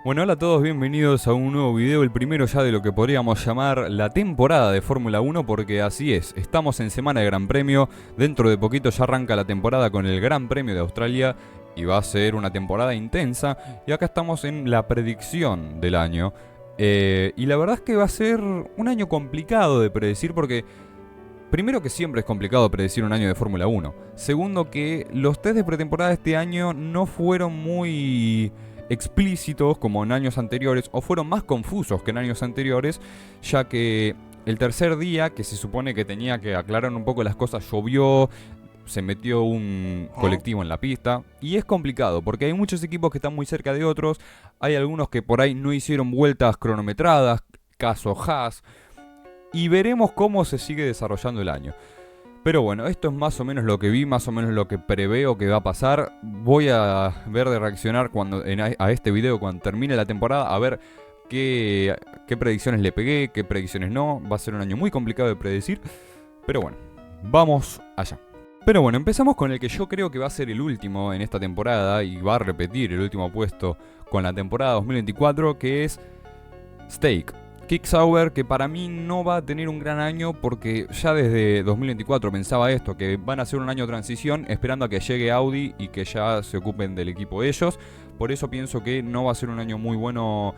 Bueno, hola a todos, bienvenidos a un nuevo video, el primero ya de lo que podríamos llamar la temporada de Fórmula 1, porque así es, estamos en semana de Gran Premio, dentro de poquito ya arranca la temporada con el Gran Premio de Australia y va a ser una temporada intensa, y acá estamos en la predicción del año. Y la verdad es que va a ser un año complicado de predecir porque, primero que siempre es complicado predecir un año de Fórmula 1, segundo que los test de pretemporada de este año no fueron muy explícitos como en años anteriores, o fueron más confusos que en años anteriores, ya que el tercer día, que se supone que tenía que aclarar un poco las cosas, llovió, se metió un colectivo en la pista, y es complicado porque hay muchos equipos que están muy cerca de otros, hay algunos que por ahí no hicieron vueltas cronometradas, caso Haas, y veremos cómo se sigue desarrollando el año. Pero bueno, esto es más o menos lo que vi, más o menos lo que preveo que va a pasar. Voy a ver de reaccionar a este video cuando termine la temporada, a ver qué predicciones le pegué, qué predicciones no. Va a ser un año muy complicado de predecir, pero bueno, vamos allá. Pero bueno, empezamos con el que yo creo que va a ser el último en esta temporada y va a repetir el último puesto con la temporada 2024, que es Stake. Kick Sauber, que para mí no va a tener un gran año porque ya desde 2024 pensaba esto, que van a ser un año de transición esperando a que llegue Audi y que ya se ocupen del equipo ellos. Por eso pienso que no va a ser un año muy bueno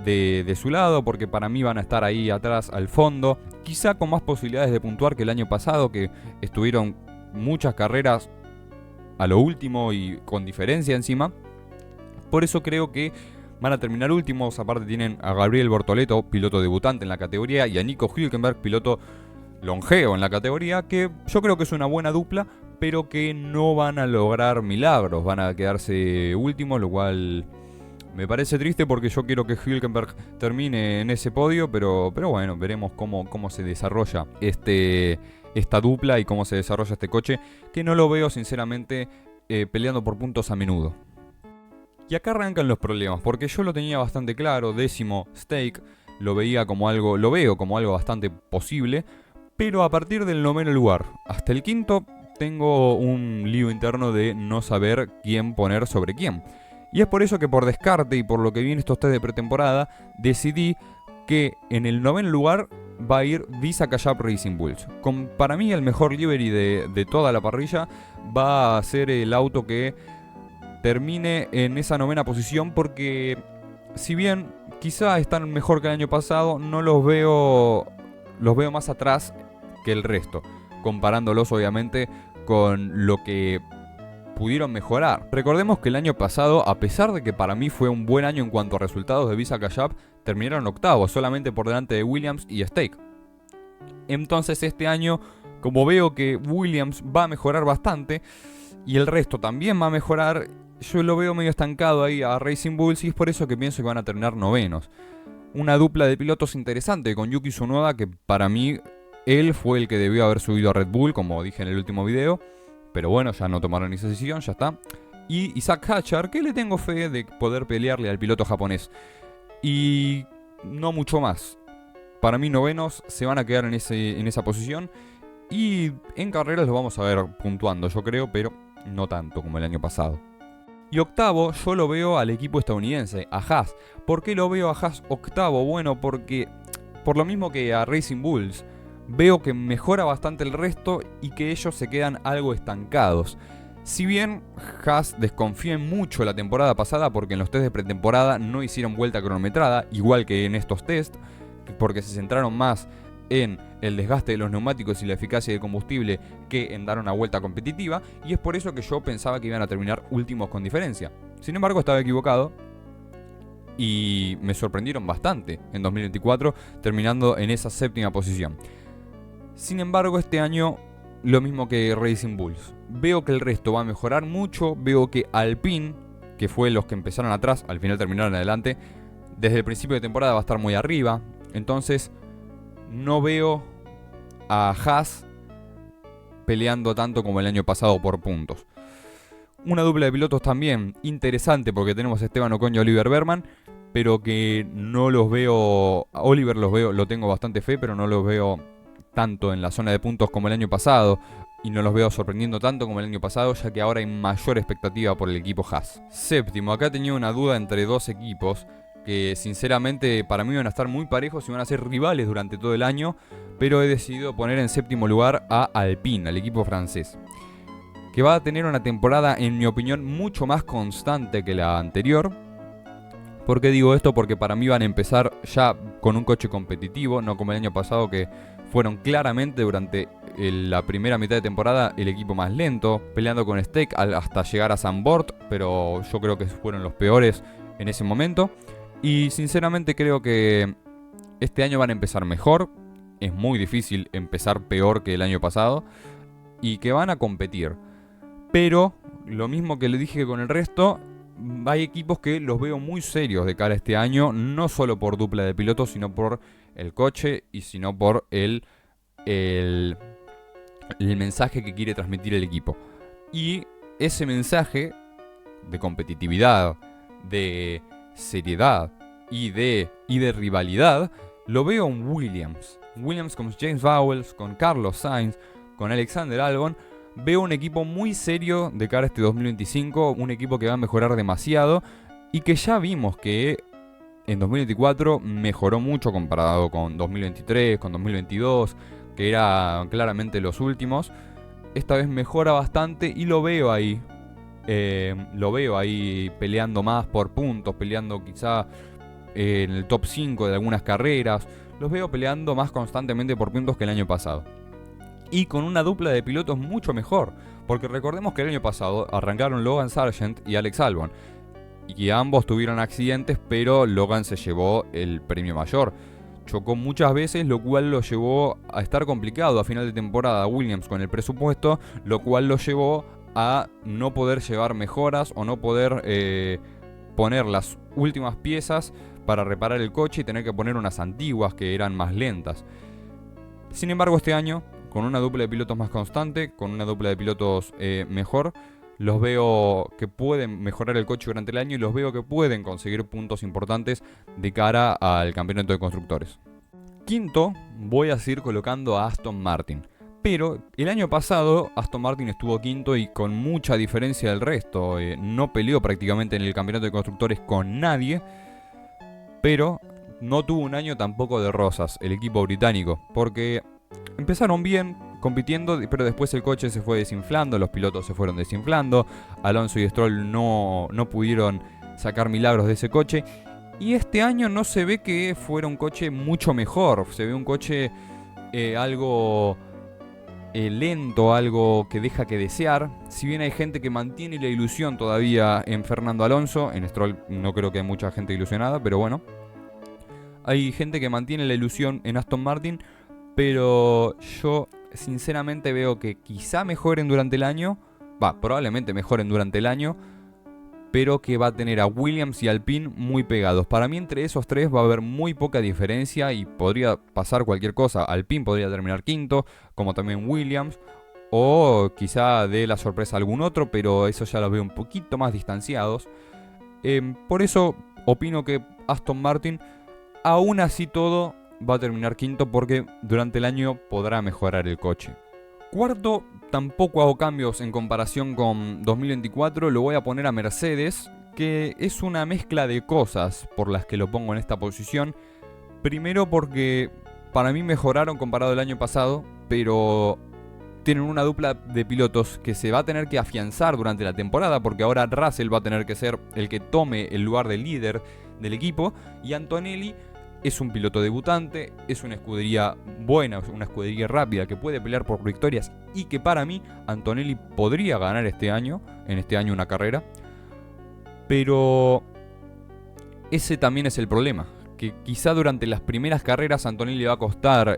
de su lado, porque para mí van a estar ahí atrás al fondo, quizá con más posibilidades de puntuar que el año pasado, que estuvieron muchas carreras a lo último y con diferencia encima. Por eso creo que van a terminar últimos. Aparte tienen a Gabriel Bortoleto, piloto debutante en la categoría, y a Nico Hülkenberg, piloto longevo en la categoría, que yo creo que es una buena dupla, pero que no van a lograr milagros, van a quedarse últimos, lo cual me parece triste porque yo quiero que Hülkenberg termine en ese podio, pero bueno, veremos cómo se desarrolla esta dupla y cómo se desarrolla este coche, que no lo veo sinceramente peleando por puntos a menudo. Y acá arrancan los problemas, porque yo lo tenía bastante claro, décimo Stake, lo veo como algo bastante posible, pero a partir del noveno lugar hasta el quinto tengo un lío interno de no saber quién poner sobre quién. Y es por eso que, por descarte y por lo que vi en estos test de pretemporada, decidí que en el noveno lugar va a ir Visa Kajab Racing Bulls. Para mí el mejor livery de toda la parrilla va a ser el auto que termine en esa novena posición, porque si bien quizá están mejor que el año pasado, no los veo más atrás que el resto, comparándolos obviamente con lo que pudieron mejorar. Recordemos que el año pasado, a pesar de que para mí fue un buen año en cuanto a resultados de Visa Kajab, terminaron octavos, solamente por delante de Williams y Stake. Entonces este año, como veo que Williams va a mejorar bastante y el resto también va a mejorar, yo lo veo medio estancado ahí a Racing Bulls, y es por eso que pienso que van a terminar novenos. Una dupla de pilotos interesante con Yuki Tsunoda, que para mí él fue el que debió haber subido a Red Bull, como dije en el último video, pero bueno, ya no tomaron esa decisión, ya está. Y Isaac Hadjar, que le tengo fe de poder pelearle al piloto japonés. Y no mucho más. Para mí novenos se van a quedar en esa posición, y en carreras lo vamos a ver puntuando, yo creo, pero no tanto como el año pasado. Y octavo, yo lo veo al equipo estadounidense, a Haas. ¿Por qué lo veo a Haas octavo? Bueno, porque por lo mismo que a Racing Bulls, veo que mejora bastante el resto y que ellos se quedan algo estancados. Si bien Haas desconfía mucho la temporada pasada, porque en los test de pretemporada no hicieron vuelta cronometrada, igual que en estos test, porque se centraron más en el desgaste de los neumáticos y la eficacia del combustible que en dar una vuelta competitiva, y es por eso que yo pensaba que iban a terminar últimos con diferencia. Sin embargo, estaba equivocado y me sorprendieron bastante en 2024, terminando en esa séptima posición. Sin embargo, este año lo mismo que Racing Bulls. Veo que el resto va a mejorar mucho, veo que Alpine, que fue los que empezaron atrás, al final terminaron adelante, desde el principio de temporada va a estar muy arriba. Entonces no veo a Haas peleando tanto como el año pasado por puntos. Una dupla de pilotos también interesante, porque tenemos a Esteban Ocon y Oliver Berman, pero que no los veo. A Oliver lo tengo bastante fe, pero no los veo tanto en la zona de puntos como el año pasado, y no los veo sorprendiendo tanto como el año pasado, ya que ahora hay mayor expectativa por el equipo Haas. Séptimo, acá tenía una duda entre dos equipos. que sinceramente para mí van a estar muy parejos y van a ser rivales durante todo el año, pero he decidido poner en séptimo lugar a Alpine, al equipo francés, que va a tener una temporada, en mi opinión, mucho más constante que la anterior. ¿Por qué digo esto? Porque para mí van a empezar ya con un coche competitivo, no como el año pasado, que fueron claramente durante la primera mitad de temporada el equipo más lento, peleando con Steck hasta llegar a Zandvoort, pero yo creo que fueron los peores en ese momento. Y sinceramente creo que este año van a empezar mejor. Es muy difícil empezar peor que el año pasado. Y que van a competir. Pero, lo mismo que le dije con el resto, hay equipos que los veo muy serios de cara a este año. No solo por dupla de pilotos, sino por el coche y sino por el mensaje que quiere transmitir el equipo. Y ese mensaje de competitividad, de seriedad y de rivalidad, lo veo en Williams. Williams con James Vowles, con Carlos Sainz, con Alexander Albon. Veo un equipo muy serio de cara a este 2025, un equipo que va a mejorar demasiado y que ya vimos que en 2024 mejoró mucho comparado con 2023, con 2022, que eran claramente los últimos. Esta vez mejora bastante y lo veo ahí. Lo veo ahí peleando más por puntos, peleando quizá en el top 5 de algunas carreras. Los veo peleando más constantemente por puntos que el año pasado. Y con una dupla de pilotos mucho mejor. Porque recordemos que el año pasado arrancaron Logan Sargent y Alex Albon. Y ambos tuvieron accidentes, pero Logan se llevó el premio mayor. Chocó muchas veces, lo cual lo llevó a estar complicado a final de temporada Williams con el presupuesto, lo cual lo llevó a no poder llevar mejoras o no poder poner las últimas piezas para reparar el coche y tener que poner unas antiguas que eran más lentas. Sin embargo, este año, con una dupla de pilotos más constante, con una dupla de pilotos mejor, los veo que pueden mejorar el coche durante el año y los veo que pueden conseguir puntos importantes de cara al campeonato de constructores. Quinto, voy a seguir colocando a Aston Martin. Pero el año pasado Aston Martin estuvo quinto y con mucha diferencia del resto. No peleó prácticamente en el campeonato de constructores con nadie. Pero no tuvo un año tampoco de rosas el equipo británico. Porque empezaron bien compitiendo, pero después el coche se fue desinflando, los pilotos se fueron desinflando. Alonso y Stroll no pudieron sacar milagros de ese coche. Y este año no se ve que fuera un coche mucho mejor. Se ve un coche algo lento, algo que deja que desear. Si bien hay gente que mantiene la ilusión todavía en Fernando Alonso, en Stroll no creo que hay mucha gente ilusionada, pero bueno. Hay gente que mantiene la ilusión en Aston Martin, pero yo sinceramente veo que quizá mejoren durante el año. Probablemente mejoren durante el año, pero que va a tener a Williams y Alpine muy pegados. Para mí entre esos tres va a haber muy poca diferencia y podría pasar cualquier cosa. Alpine podría terminar quinto, como también Williams, o quizá dé la sorpresa a algún otro, pero eso ya los veo un poquito más distanciados. Por eso opino que Aston Martin, aún así todo, va a terminar quinto porque durante el año podrá mejorar el coche. Cuarto, tampoco hago cambios en comparación con 2024, lo voy a poner a Mercedes, que es una mezcla de cosas por las que lo pongo en esta posición. Primero porque para mí mejoraron comparado al año pasado, pero tienen una dupla de pilotos que se va a tener que afianzar durante la temporada, porque ahora Russell va a tener que ser el que tome el lugar de líder del equipo, y Antonelli es un piloto debutante, es una escudería buena, una escudería rápida que puede pelear por victorias y que para mí Antonelli podría ganar en este año una carrera. Pero ese también es el problema, que quizá durante las primeras carreras a Antonelli le va a costar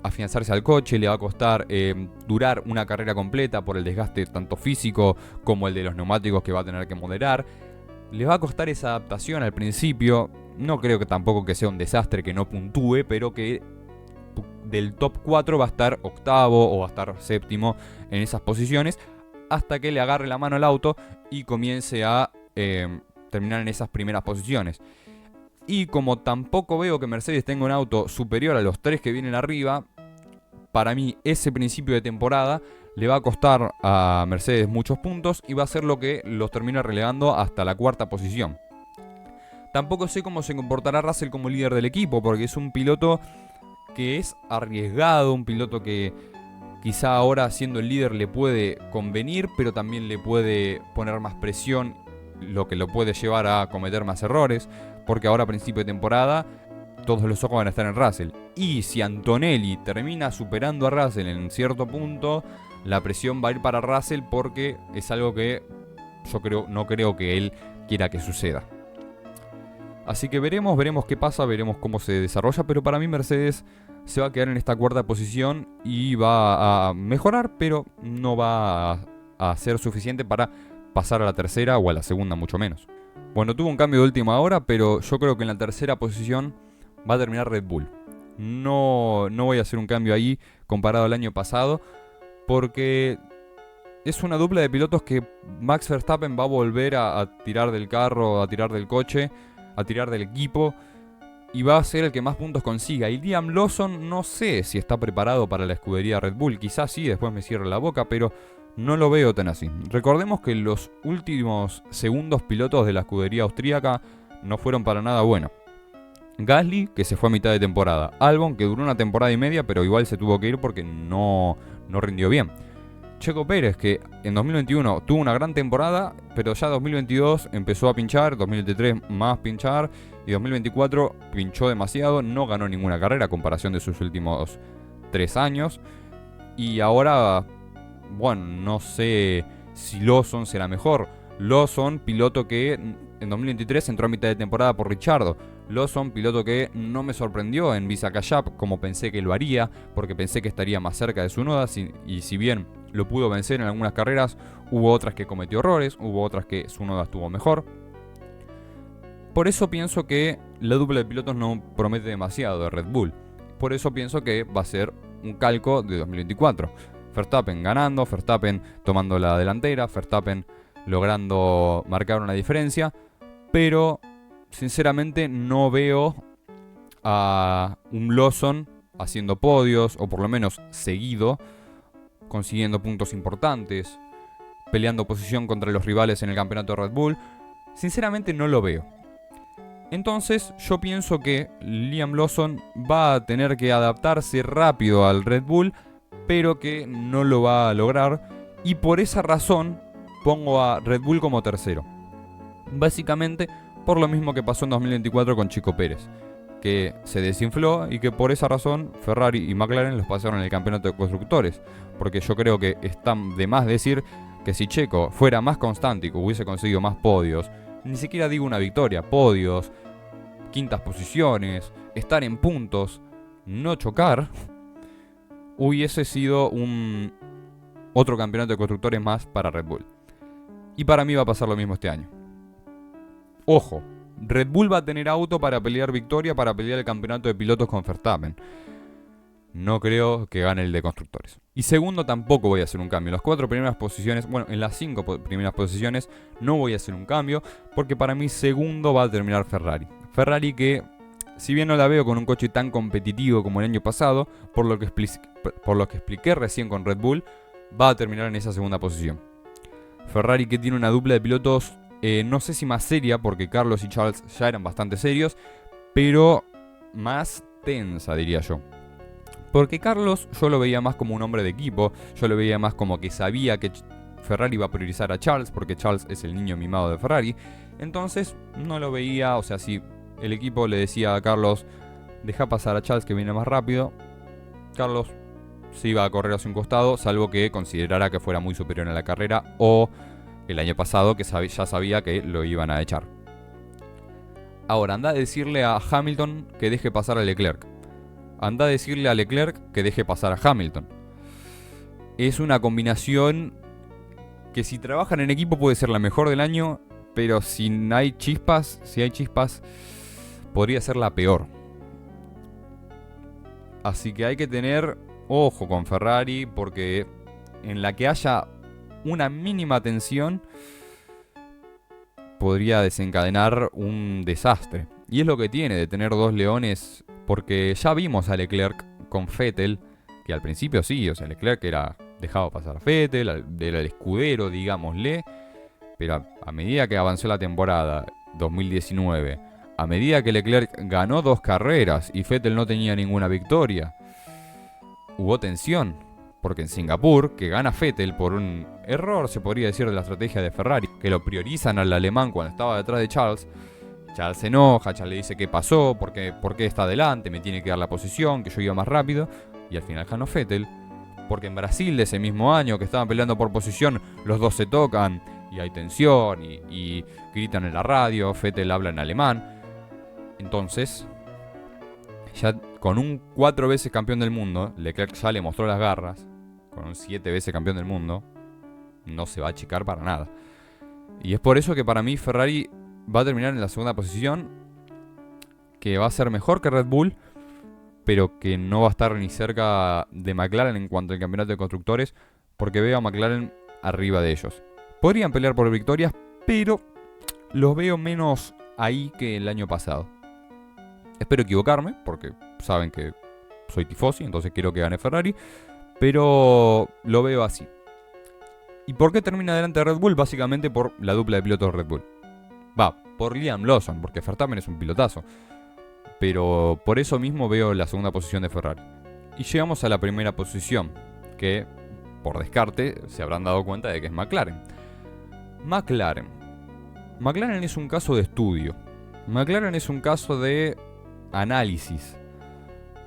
afianzarse al coche, le va a costar durar una carrera completa por el desgaste tanto físico como el de los neumáticos que va a tener que moderar. Le va a costar esa adaptación al principio. No creo que tampoco que sea un desastre que no puntúe, pero que del top 4 va a estar octavo o va a estar séptimo en esas posiciones hasta que le agarre la mano al auto y comience a terminar en esas primeras posiciones. Y como tampoco veo que Mercedes tenga un auto superior a los 3 que vienen arriba, para mí ese principio de temporada le va a costar a Mercedes muchos puntos y va a ser lo que los termina relegando hasta la cuarta posición. Tampoco sé cómo se comportará Russell como líder del equipo, porque es un piloto que es arriesgado, un piloto que quizá ahora siendo el líder le puede convenir, pero también le puede poner más presión, lo que lo puede llevar a cometer más errores, porque ahora a principio de temporada todos los ojos van a estar en Russell. Y si Antonelli termina superando a Russell en cierto punto, la presión va a ir para Russell porque es algo que no creo que él quiera que suceda. Así que veremos qué pasa, veremos cómo se desarrolla, pero para mí Mercedes se va a quedar en esta cuarta posición y va a mejorar, pero no va a ser suficiente para pasar a la tercera o a la segunda, mucho menos. Bueno, tuvo un cambio de última hora, pero yo creo que en la tercera posición va a terminar Red Bull. No voy a hacer un cambio ahí comparado al año pasado, porque es una dupla de pilotos que Max Verstappen va a volver a tirar del carro, a tirar del coche, a tirar del equipo, y va a ser el que más puntos consiga. Y Liam Lawson no sé si está preparado para la escudería Red Bull. Quizás sí, después me cierro la boca, pero no lo veo tan así. Recordemos que los últimos segundos pilotos de la escudería austríaca no fueron para nada buenos. Gasly, que se fue a mitad de temporada. Albon, que duró una temporada y media, pero igual se tuvo que ir porque no rindió bien. Checo Pérez, que en 2021 tuvo una gran temporada, pero ya 2022 empezó a pinchar, 2023 más pinchar, y 2024 pinchó demasiado, no ganó ninguna carrera a comparación de sus últimos 3 años. Y ahora, bueno, no sé si Lawson será mejor. Lawson, piloto que en 2023 entró a mitad de temporada por Ricciardo. Lawson, piloto que no me sorprendió en Visa Cash App como pensé que lo haría, porque pensé que estaría más cerca de Tsunoda, y si bien lo pudo vencer en algunas carreras, hubo otras que cometió errores, hubo otras que Tsunoda estuvo mejor. Por eso pienso que la dupla de pilotos no promete demasiado de Red Bull. Por eso pienso que va a ser un calco de 2024. Verstappen ganando, Verstappen tomando la delantera, Verstappen logrando marcar una diferencia, pero sinceramente no veo a un Lawson haciendo podios, o por lo menos seguido, consiguiendo puntos importantes, peleando posición contra los rivales en el campeonato de Red Bull. Sinceramente no lo veo. Entonces yo pienso que Liam Lawson va a tener que adaptarse rápido al Red Bull, pero que no lo va a lograr, y por esa razón pongo a Red Bull como tercero. Básicamente por lo mismo que pasó en 2024 con Checo Pérez, que se desinfló y que por esa razón Ferrari y McLaren los pasaron en el campeonato de constructores. Porque yo creo que está de más decir que si Checo fuera más constante y que hubiese conseguido más podios, ni siquiera digo una victoria, podios, quintas posiciones, estar en puntos, no chocar, hubiese sido otro campeonato de constructores más para Red Bull. Y para mí va a pasar lo mismo este año. Ojo, Red Bull va a tener auto para pelear victoria, para pelear el campeonato de pilotos con Verstappen. No creo que gane el de constructores. Y segundo, tampoco voy a hacer un cambio. En las 4 primeras posiciones, bueno, en las 5 primeras posiciones no voy a hacer un cambio, porque para mí segundo va a terminar Ferrari. Ferrari que, si bien no la veo con un coche tan competitivo como el año pasado, por lo que expliqué recién con Red Bull, va a terminar en esa segunda posición. Ferrari que tiene una dupla de pilotos, no sé si más seria, porque Carlos y Charles ya eran bastante serios, pero más tensa, diría yo. Porque Carlos yo lo veía más como un hombre de equipo, yo lo veía más como que sabía que Ferrari iba a priorizar a Charles, porque Charles es el niño mimado de Ferrari. Entonces no lo veía, o sea, si el equipo le decía a Carlos, deja pasar a Charles que viene más rápido, Carlos se iba a correr hacia un costado, salvo que considerara que fuera muy superior en la carrera, o el año pasado que ya sabía que lo iban a echar. Ahora, anda a decirle a Hamilton que deje pasar a Leclerc. Anda a decirle a Leclerc que deje pasar a Hamilton. Es una combinación que si trabajan en equipo puede ser la mejor del año, pero si hay chispas, podría ser la peor. Así que hay que tener ojo con Ferrari, porque en la que haya una mínima tensión podría desencadenar un desastre. Y es lo que tiene de tener dos leones, porque ya vimos a Leclerc con Vettel, que al principio sí, o sea, Leclerc dejaba pasar a Vettel, era el escudero, digámosle, pero a medida que avanzó la temporada 2019 a medida que Leclerc ganó 2 carreras y Vettel no tenía ninguna victoria, hubo tensión. Porque en Singapur, que gana Vettel por un error, se podría decir, de la estrategia de Ferrari, que lo priorizan al alemán cuando estaba detrás de Charles. Charles se enoja, Charles le dice qué pasó, por qué está adelante, me tiene que dar la posición, que yo iba más rápido. Y al final ganó Vettel. Porque en Brasil de ese mismo año, que estaban peleando por posición, los dos se tocan y hay tensión y gritan en la radio, Vettel habla en alemán. Entonces, ya con un 4 veces campeón del mundo, Leclerc ya le mostró las garras. Con un 7 veces campeón del mundo, no se va a achicar para nada. Y es por eso que para mí Ferrari va a terminar en la segunda posición, que va a ser mejor que Red Bull, pero que no va a estar ni cerca de McLaren en cuanto al campeonato de constructores, porque veo a McLaren arriba de ellos. Podrían pelear por victorias, pero los veo menos ahí que el año pasado. Espero equivocarme, porque saben que soy tifosi, entonces quiero que gane Ferrari, pero lo veo así. ¿Y por qué termina delante de Red Bull? Básicamente por la dupla de pilotos de Red Bull. Por Liam Lawson, porque Verstappen es un pilotazo. Pero por eso mismo veo la segunda posición de Ferrari. Y llegamos a la primera posición, que por descarte se habrán dado cuenta de que es McLaren. McLaren es un caso de estudio. McLaren es un caso de análisis.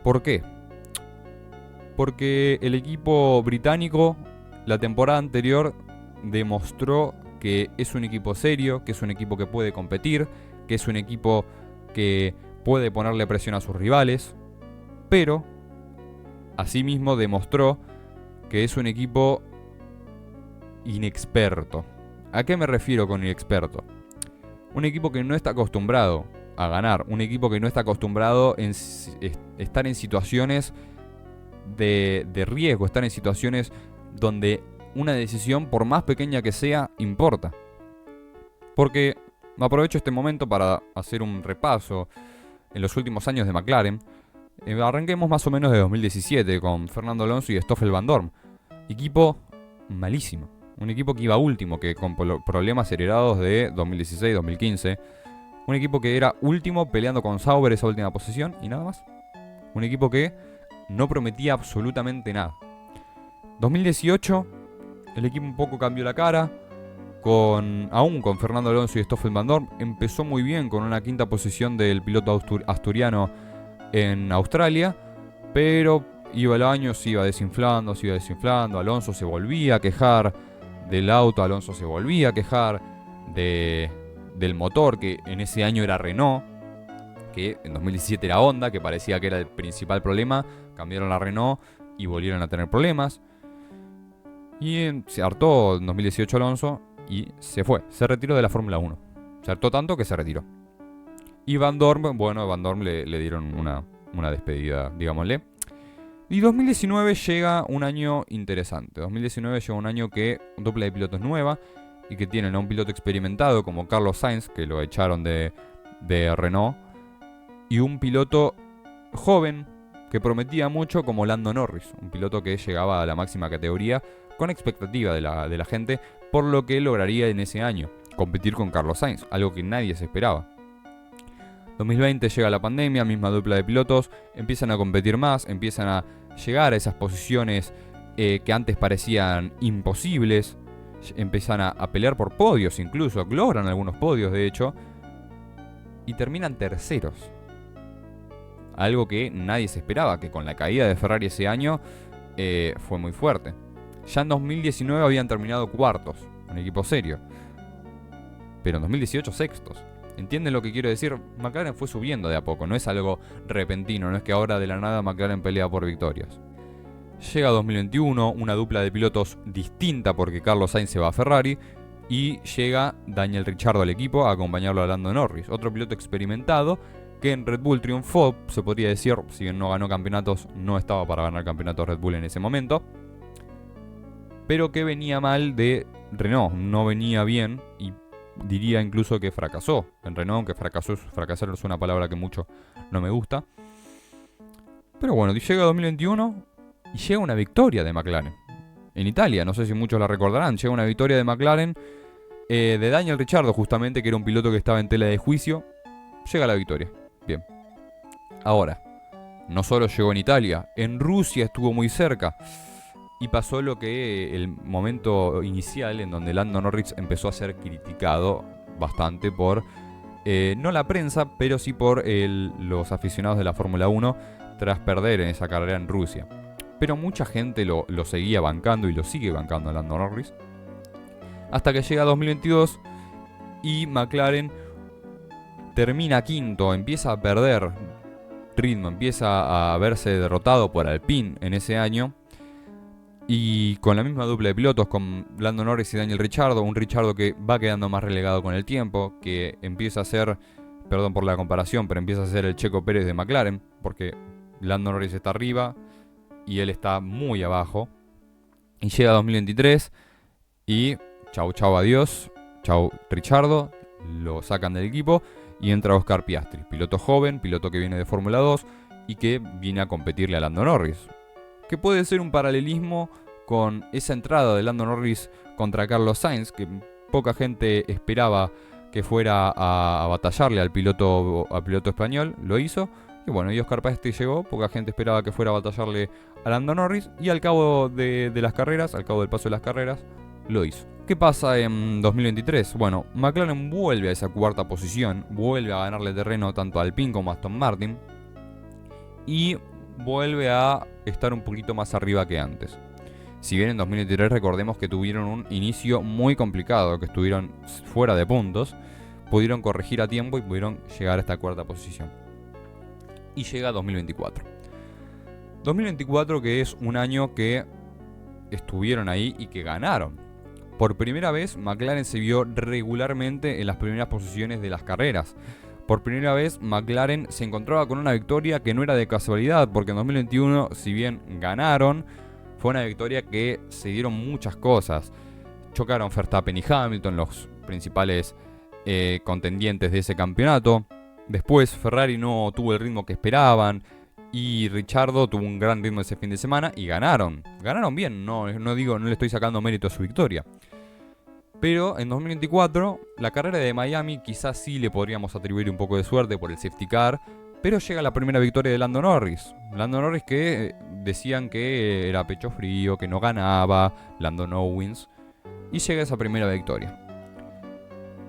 ¿Por qué? Porque el equipo británico la temporada anterior demostró que es un equipo serio, que es un equipo que puede competir, que es un equipo que puede ponerle presión a sus rivales, pero asimismo demostró que es un equipo inexperto. ¿A qué me refiero con inexperto? Un equipo que no está acostumbrado a ganar, un equipo que no está acostumbrado a estar en situaciones de riesgo, estar en situaciones donde una decisión, por más pequeña que sea, importa. Porque aprovecho este momento para hacer un repaso en los últimos años de McLaren. Arranquemos más o menos de 2017 con Fernando Alonso y Stoffel Van Dorn. Equipo malísimo. Un equipo que iba último, que con problemas heredados de 2016-2015. Un equipo que era último peleando con Sauber esa última posición y nada más. Un equipo que no prometía absolutamente nada. 2018, el equipo un poco cambió la cara. Aún con Fernando Alonso y Stoffel Van Dorn, empezó muy bien con una quinta posición del piloto asturiano en Australia, pero iba el año, se iba desinflando, Alonso se volvía a quejar del auto, Alonso se volvía a quejar del motor, que en ese año era Renault, que en 2017 era Honda, que parecía que era el principal problema, cambiaron a Renault y volvieron a tener problemas. Y se hartó en 2018 Alonso y se fue, se retiró de la Fórmula 1. Se hartó tanto que se retiró. Y Van Dorn le dieron una despedida, digámosle. Y 2019 llega un año interesante. 2019 llega un año que dupla de pilotos nueva y que tienen a un piloto experimentado como Carlos Sainz, que lo echaron de Renault, y un piloto joven que prometía mucho como Lando Norris, un piloto que llegaba a la máxima categoría con expectativa de la gente por lo que lograría en ese año, competir con Carlos Sainz, algo que nadie se esperaba. 2020 llega la pandemia, misma dupla de pilotos, empiezan a competir más, empiezan a llegar a esas posiciones que antes parecían imposibles, empiezan a pelear por podios incluso, logran algunos podios de hecho, y terminan terceros. Algo que nadie se esperaba, que con la caída de Ferrari ese año fue muy fuerte. Ya en 2019 habían terminado cuartos, un equipo serio, pero en 2018 sextos. ¿Entienden lo que quiero decir? McLaren fue subiendo de a poco, no es algo repentino, no es que ahora de la nada McLaren pelea por victorias. Llega 2021, una dupla de pilotos distinta porque Carlos Sainz se va a Ferrari y llega Daniel Ricciardo al equipo a acompañarlo a Lando Norris, otro piloto experimentado que en Red Bull triunfó, se podría decir, si bien no ganó campeonatos, no estaba para ganar campeonatos Red Bull en ese momento, pero que venía mal de Renault, no venía bien y diría incluso que fracasó en Renault, aunque fracasar es una palabra que mucho no me gusta. Pero bueno, llega 2021 y llega una victoria de McLaren. En Italia, no sé si muchos la recordarán, llega una victoria de McLaren de Daniel Ricciardo justamente, que era un piloto que estaba en tela de juicio llega la victoria. Bien. Ahora, no solo llegó en Italia, en Rusia estuvo muy cerca. Y pasó lo que el momento inicial en donde Lando Norris empezó a ser criticado bastante por, no la prensa, pero sí por los aficionados de la Fórmula 1 tras perder en esa carrera en Rusia. Pero mucha gente lo seguía bancando y lo sigue bancando a Lando Norris. Hasta que llega 2022 y McLaren termina quinto, empieza a perder ritmo, empieza a verse derrotado por Alpine en ese año. Y con la misma dupla de pilotos, con Lando Norris y Daniel Ricciardo, un Ricciardo que va quedando más relegado con el tiempo, que empieza a ser, perdón por la comparación, pero empieza a ser el Checo Pérez de McLaren, porque Lando Norris está arriba y él está muy abajo. Y llega 2023 y chau adiós, chau Ricciardo, lo sacan del equipo y entra Oscar Piastri, piloto joven, piloto que viene de Fórmula 2 y que viene a competirle a Lando Norris. Que puede ser un paralelismo con esa entrada de Lando Norris contra Carlos Sainz, que poca gente esperaba que fuera a batallarle al piloto español, lo hizo. Y bueno, y Oscar Piastri llegó, poca gente esperaba que fuera a batallarle a Lando Norris, y al cabo de las carreras, al cabo del paso de las carreras, lo hizo. ¿Qué pasa en 2023? Bueno, McLaren vuelve a esa cuarta posición, vuelve a ganarle terreno tanto a Alpine como a Aston Martin, y vuelve a estar un poquito más arriba que antes. Si bien en 2023 recordemos que tuvieron un inicio muy complicado, que estuvieron fuera de puntos, pudieron corregir a tiempo y pudieron llegar a esta cuarta posición. Y llega 2024. 2024 que es un año que estuvieron ahí y que ganaron. Por primera vez McLaren se vio regularmente en las primeras posiciones de las carreras. Por primera vez McLaren se encontraba con una victoria que no era de casualidad, porque en 2021, si bien ganaron, fue una victoria que se dieron muchas cosas. Chocaron Verstappen y Hamilton, los principales contendientes de ese campeonato. Después Ferrari no tuvo el ritmo que esperaban y Ricciardo tuvo un gran ritmo ese fin de semana y ganaron. Ganaron bien, no le estoy sacando mérito a su victoria. Pero en 2024, la carrera de Miami quizás sí le podríamos atribuir un poco de suerte por el safety car, pero llega la primera victoria de Lando Norris. Lando Norris que decían que era pecho frío, que no ganaba, Lando no wins, y llega esa primera victoria.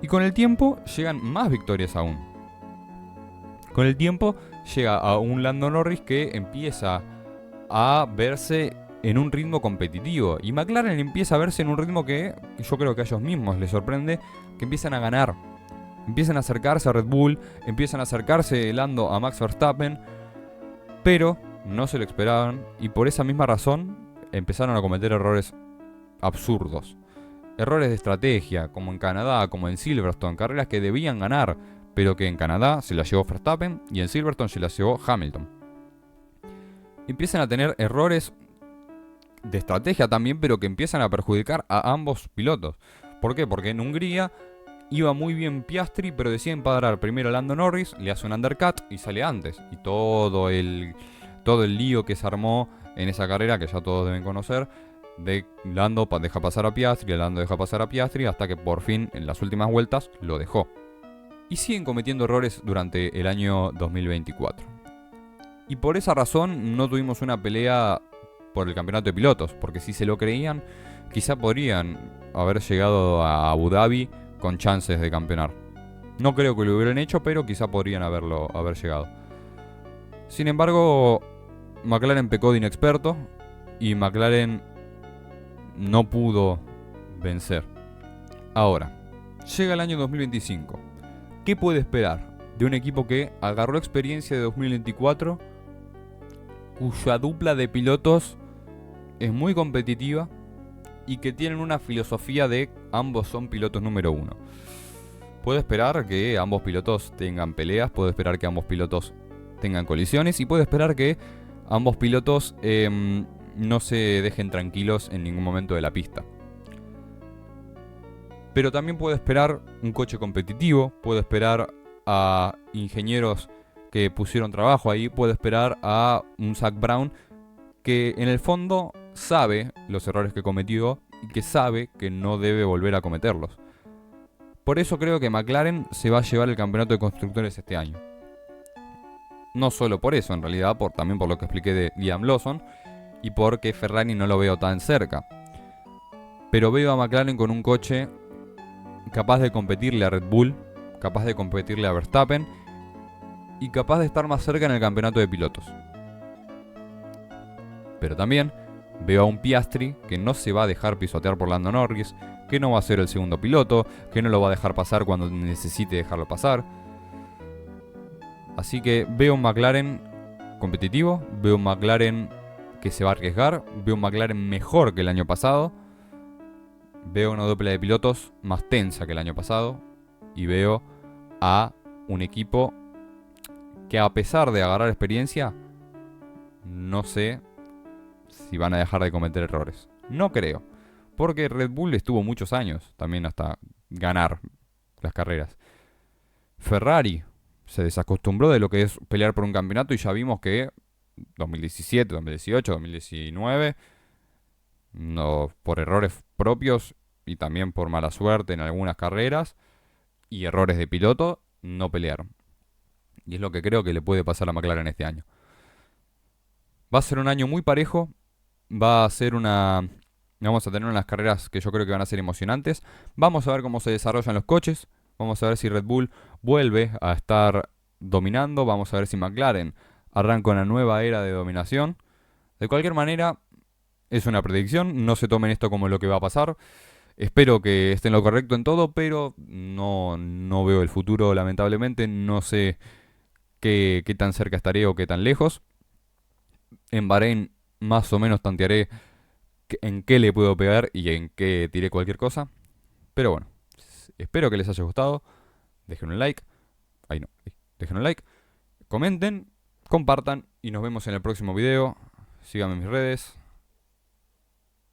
Y con el tiempo llegan más victorias aún. Con el tiempo llega a un Lando Norris que empieza a verse en un ritmo competitivo. Y McLaren empieza a verse en un ritmo que yo creo que a ellos mismos les sorprende, que empiezan a ganar. Empiezan a acercarse a Red Bull, empiezan a acercarse Lando a Max Verstappen, pero no se lo esperaban y por esa misma razón empezaron a cometer errores absurdos. Errores de estrategia, como en Canadá, como en Silverstone, carreras que debían ganar, pero que en Canadá se las llevó Verstappen y en Silverstone se las llevó Hamilton. Empiezan a tener errores de estrategia también, pero que empiezan a perjudicar a ambos pilotos. ¿Por qué? Porque en Hungría iba muy bien Piastri, pero deciden parar primero a Lando Norris, le hace un undercut y sale antes. Y todo el lío que se armó en esa carrera, que ya todos deben conocer, de Lando deja pasar a Piastri, Lando deja pasar a Piastri, hasta que por fin en las últimas vueltas lo dejó. Y siguen cometiendo errores durante el año 2024. Y por esa razón no tuvimos una pelea por el campeonato de pilotos, porque si se lo creían, quizá podrían haber llegado a Abu Dhabi con chances de campeonar. No creo que lo hubieran hecho, pero quizá podrían haber llegado. Sin embargo, McLaren pecó de inexperto y McLaren no pudo vencer. Ahora, llega el año 2025. ¿Qué puede esperar de un equipo que agarró experiencia de 2024, cuya dupla de pilotos es muy competitiva y que tienen una filosofía de ambos son pilotos número uno? Puede esperar que ambos pilotos tengan peleas, puede esperar que ambos pilotos tengan colisiones y puede esperar que ambos pilotos no se dejen tranquilos en ningún momento de la pista. Pero también puede esperar un coche competitivo, puede esperar a ingenieros que pusieron trabajo ahí, puede esperar a un Zak Brown que en el fondo sabe los errores que cometió y que sabe que no debe volver a cometerlos. Por eso creo que McLaren se va a llevar el campeonato de constructores este año. No solo por eso, en realidad, también por lo que expliqué de Liam Lawson y porque Ferrari no lo veo tan cerca. Pero veo a McLaren con un coche capaz de competirle a Red Bull, capaz de competirle a Verstappen y capaz de estar más cerca en el campeonato de pilotos. Pero también veo a un Piastri que no se va a dejar pisotear por Lando Norris, que no va a ser el segundo piloto, que no lo va a dejar pasar cuando necesite dejarlo pasar. Así que veo un McLaren competitivo, veo un McLaren que se va a arriesgar, veo un McLaren mejor que el año pasado, veo una dupla de pilotos más tensa que el año pasado y veo a un equipo que, a pesar de agarrar experiencia, no sé si van a dejar de cometer errores. No creo, porque Red Bull estuvo muchos años también hasta ganar las carreras. Ferrari se desacostumbró de lo que es pelear por un campeonato y ya vimos que 2017, 2018, 2019, no, por errores propios y también por mala suerte en algunas carreras y errores de piloto, no pelearon. Y es lo que creo que le puede pasar a McLaren este año. Va a ser un año muy parejo, va a ser vamos a tener unas carreras que yo creo que van a ser emocionantes. Vamos a ver cómo se desarrollan los coches. Vamos a ver si Red Bull vuelve a estar dominando. Vamos a ver si McLaren arranca una nueva era de dominación. De cualquier manera, es una predicción. No se tomen esto como lo que va a pasar. Espero que esté en lo correcto en todo, pero no veo el futuro, lamentablemente. No sé qué tan cerca estaré o qué tan lejos. En Bahrein más o menos tantearé en qué le puedo pegar y en qué tiré cualquier cosa. Pero bueno, espero que les haya gustado. Dejen un like. Dejen un like. Comenten, compartan y nos vemos en el próximo video. Síganme en mis redes.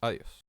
Adiós.